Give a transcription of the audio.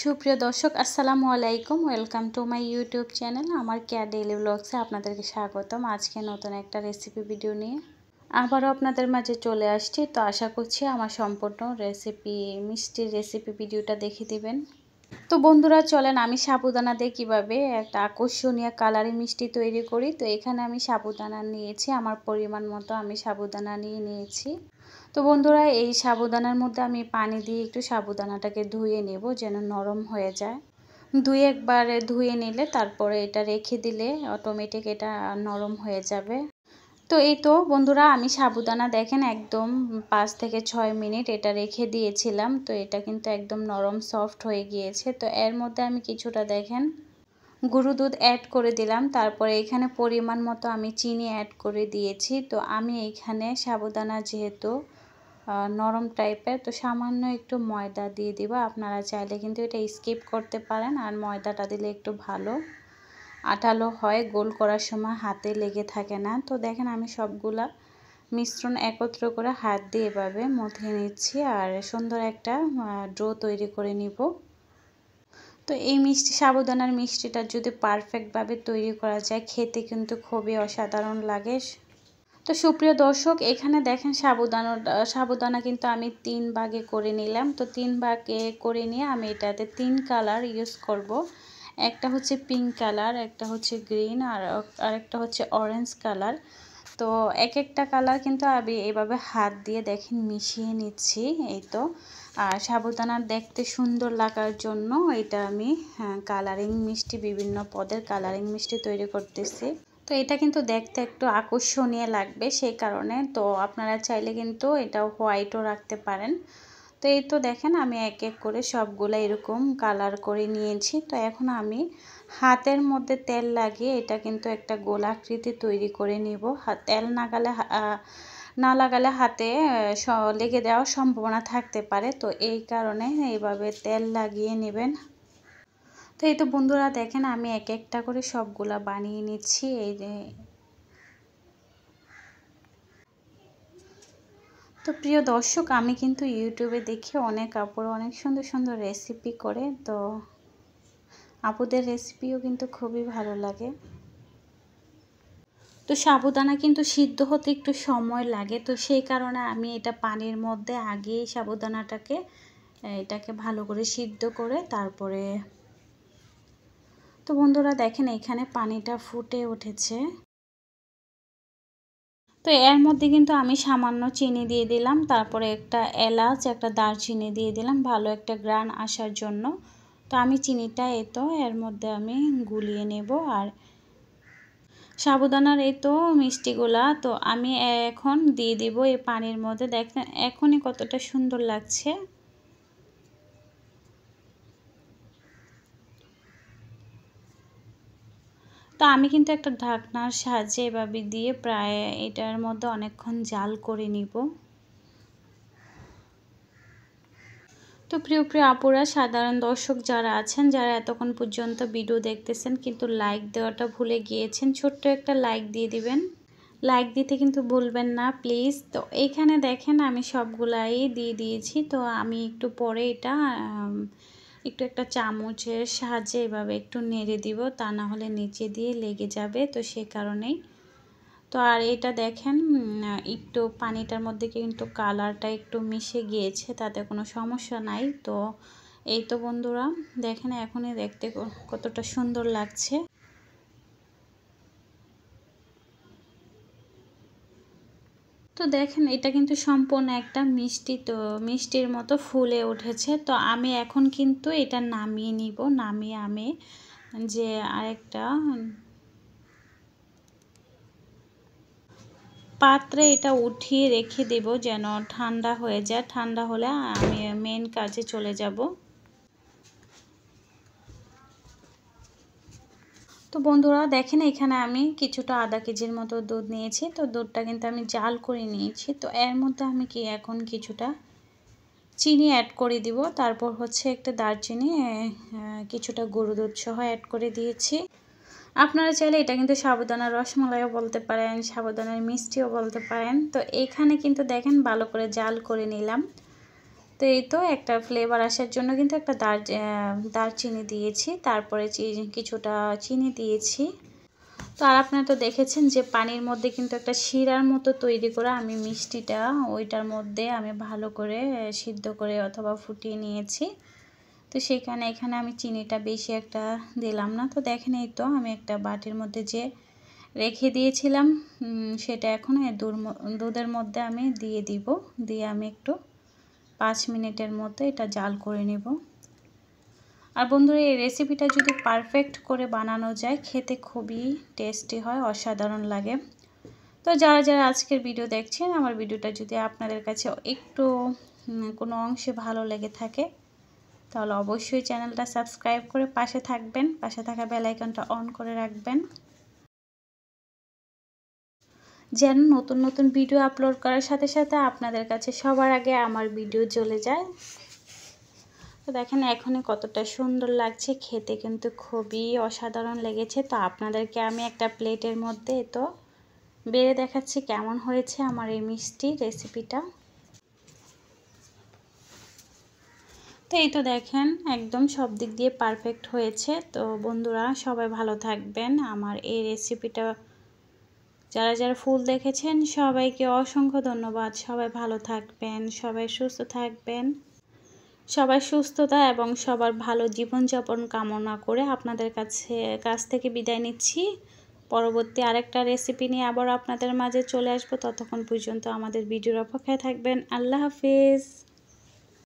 সুপ্রিয় দর্শক আসসালামু আলাইকুম। Welcome to my YouTube channel আমার কেয়ার ডেইলি ব্লগসে আপনাদেরকে স্বাগতম। আজকে নতুন একটা রেসিপি ভিডিও নিয়ে আবারও আপনাদের মাঝে চলে আসছি। তো আশা করছি আমার সম্পূর্ণ মিষ্টির রেসিপি ভিডিওটা দেখে দিবেন। তো বন্ধুরা চলেন আমি সাবুদানা দিয়ে কীভাবে একটা আকর্ষণীয় কালারি মিষ্টি তৈরি করি। তো এখানে আমি সাবুদানা নিয়েছি, আমার পরিমাণ মতো আমি সাবুদানা নিয়েছি। তো বন্ধুরা এই সাবুদানার মধ্যে আমি পানি দিয়ে একটু সাবুদানাটাকে ধুয়ে নেব যেন নরম হয়ে যায়। একবারে ধুয়ে নিলে তারপরে এটা রেখে দিলে অটোমেটিক এটা নরম হয়ে যাবে। তো এই তো বন্ধুরা আমি সাবুদানা দেখেন একদম 5 থেকে 6 মিনিট এটা রেখে দিয়েছিলাম। তো এটা কিন্তু একদম নরম সফট হয়ে গিয়েছে। তো এর মধ্যে আমি কিছুটা দেখেন গুঁড়ো দুধ অ্যাড করে দিলাম। তারপরে এখানে পরিমাণ মতো আমি চিনি অ্যাড করে দিয়েছি। তো আমি এইখানে সাবুদানা যেহেতু নরম টাইপের, তো সামান্য একটু ময়দা দিয়ে দিব। আপনারা চাইলে কিন্তু এটা স্কিপ করতে পারেন। আর ময়দাটা দিলে একটু ভালো আঠালো হয়, গোল করার সময় হাতে লেগে থাকে না। তো দেখেন আমি সবগুলা মিশ্রণ একত্র করে হাত দিয়ে এভাবে মথে নিচ্ছি আর সুন্দর একটা ডো তৈরি করে নিব। তো এই সাবুদানার মিষ্টিটা যদি পারফেক্টভাবে তৈরি করা যায় খেতে কিন্তু খুবই অসাধারণ লাগে। তো সুপ্রিয় দর্শক এখানে দেখেন সাবুদানা কিন্তু আমি 3 ভাগে করে নিলাম। তো 3 ভাগে করে নিয়ে আমি এটাতে 3 কালার ইউজ করব। একটা হচ্ছে পিঙ্ক কালার, একটা হচ্ছে গ্রিন আর আরেকটা হচ্ছে অরেঞ্জ কালার। তো একটা কালার কিন্তু আমি এইভাবে হাত দিয়ে দেখেন মিশিয়ে নিচ্ছি। এই তো আর সাবুদানা দেখতে সুন্দর লাগার জন্য এটা আমি কালারিং মিষ্টি, বিভিন্ন পদের কালারিং মিষ্টি তৈরি করতেছি। তো এটা কিন্তু দেখতে একটু আকর্ষণীয় লাগবে সেই কারণে। তো আপনারা চাইলে কিন্তু এটা হোয়াইটও রাখতে পারেন। তো এই তো দেখেন আমি এক এক করে সবগুলো এরকম কালার করে নিয়েছি। তো এখন আমি হাতের মধ্যে তেল লাগিয়ে এটা কিন্তু একটা গোলাকৃতি তৈরি করে নিব। তেল না লাগালে হাতে লেগে যাওয়ার সম্ভাবনা থাকতে পারে। তো এই কারণে এইভাবে তেল লাগিয়ে নেবেন। তো এই তো বন্ধুরা দেখেন আমি এক একটা করে সবগুলা বানিয়ে নিচ্ছি। এই যে তো প্রিয় দর্শক আমি কিন্তু ইউটিউবে দেখি অনেক আপুরা অনেক সুন্দর সুন্দর রেসিপি করে। তো আপুদের রেসিপিও কিন্তু খুবই ভালো লাগে। তো সাবুদানা কিন্তু সিদ্ধ হতে একটু সময় লাগে। তো সেই কারণে আমি এটা পানির মধ্যে আগেই এটাকে ভালো করে সিদ্ধ করে তারপরে। তো বন্ধুরা দেখেন এখানে পানিটা ফুটে উঠেছে। তো এর মধ্যে কিন্তু আমি সামান্য চিনি দিয়ে দিলাম, তারপরে একটা এলাচ, একটা দারচিনি দিয়ে দিলাম ভালো একটা ঘ্রাণ আসার জন্য। তো আমি চিনিটা এর মধ্যে আমি গুলিয়ে নেব। আর সাবুদানার মিষ্টিগুলা তো আমি এখন দিয়ে দিব এই পানির মধ্যে। দেখেন এখনই কতটা সুন্দর লাগছে। তো আমি কিন্তু একটা ঢাকনার সাহায্যে এভাবে দিয়ে প্রায় এটার মধ্যে অনেকক্ষণ জাল করে নিব। তো প্রিয় আপুরা, সাধারণ দর্শক যারা আছেন, যারা এতক্ষণ পর্যন্ত ভিডিও দেখতেছেন কিন্তু লাইক দেওয়াটা ভুলে গিয়েছেন, ছোট্ট একটা লাইক দিয়ে দিবেন। লাইক দিতে কিন্তু ভুলবেন না প্লিজ। তো এইখানে দেখেন আমি সবগুলাই দিয়ে দিয়েছি। তো আমি একটু পরে এটা একটু একটা চামচের সাহায্যে এভাবে একটু নেড়ে দিব, তা না হলে নিচে দিয়ে লেগে যাবে। তো সেই কারণেই। তো আর এটা দেখেন একটু পানিটার মধ্যে কিন্তু কালারটা একটু মিশে গিয়েছে, তাতে কোনো সমস্যা নাই। তো এই তো বন্ধুরা দেখেন এখনই দেখতে কতটা সুন্দর লাগছে। তো দেখেন এটা কিন্তু সম্পূর্ণ একটা মিষ্টির মতো ফুলে উঠেছে। তো আমি এখন কিন্তু এটা নামিয়ে নিব। নামিয়ে আমি যে আরেকটা পাত্রে এটা উঠিয়ে রেখে দেব যেন ঠান্ডা হয়ে যায়। ঠান্ডা হলে আমি মেন কাজে চলে যাব। তো বন্ধুরা দেখেন এখানে আমি কিছুটা আধা কেজির মতো দুধ নিয়েছি। তো দুধটা কিন্তু আমি জাল করে নিয়েছি। তো এর মধ্যে আমি এখন কিছুটা চিনি অ্যাড করে দিব। তারপর হচ্ছে একটা দারচিনি, কিছুটা গরুর দুধ সহ অ্যাড করে দিয়েছি। আপনারা চাইলে এটা কিন্তু সাবুদানার রসমালাইও বলতে পারেন, সাবুদানার মিষ্টিও বলতে পারেন। তো এখানে কিন্তু দেখেন ভালো করে জাল করে নিলাম। তো এই তো একটা ফ্লেভার আসার জন্য কিন্তু একটা দারচিনি দিয়েছি, তারপরে কিছুটা চিনি দিয়েছি। তো আর আপনারা তো দেখেছেন যে পানির মধ্যে কিন্তু একটা শিরার মতো তৈরি করে আমি মিষ্টিটা ওইটার মধ্যে আমি ভালো করে সিদ্ধ করে অথবা ফুটিয়ে নিয়েছি। তো এখানে আমি চিনিটা বেশি একটা দিলাম না। তো দেখেন এই তো আমি একটা বাটির মধ্যে যে রেখে দিয়েছিলাম সেটা এখন দুধের মধ্যে আমি দিয়ে দিব। দিয়ে আমি একটু 5 মিনিটের মতো এটা জাল করে নেব। আর বন্ধুরা এই রেসিপিটা যদি পারফেক্ট করে বানানো যায় খেতে খুবই টেস্টি হয়, অসাধারণ লাগে। তো যারা যারা আজকের ভিডিও দেখছেন, আমার ভিডিওটা যদি আপনাদের কাছে একটু কোনো অংশে ভালো লেগে থাকে তাহলে অবশ্যই চ্যানেলটা সাবস্ক্রাইব করে পাশে থাকবেন, পাশে থাকা বেল আইকনটা অন করে রাখবেন যেন নতুন নতুন ভিডিও আপলোড করার সাথে সাথে আপনাদের কাছে সবার আগে আমার ভিডিও চলে যায়। তো দেখেন এখনই কতটা সুন্দর লাগছে, খেতে কিন্তু খুবই অসাধারণ লেগেছে। তো আপনাদেরকে আমি একটা প্লেটের মধ্যে তো বেড়ে দেখাচ্ছি কেমন হয়েছে আমার এই মিষ্টি রেসিপিটা। তো এই তো দেখেন একদম সব দিক দিয়ে পারফেক্ট হয়েছে। তো বন্ধুরা সবাই ভালো থাকবেন। আমার এই রেসিপিটা যারা যারা ফুল দেখেছেন সবাইকে অসংখ্য ধন্যবাদ। সবাই ভালো থাকবেন, সবাই সুস্থ থাকবেন। সবার সুস্থতা এবং সবার ভালো জীবনযাপন কামনা করে আপনাদের কাছ থেকে বিদায় নিচ্ছি। পরবর্তী আরেকটা রেসিপি নিয়ে আবার আপনাদের মাঝে চলে আসবো। ততক্ষণ পর্যন্ত আমাদের ভিডিওর অপেক্ষায় থাকবেন। আল্লাহ হাফেজ।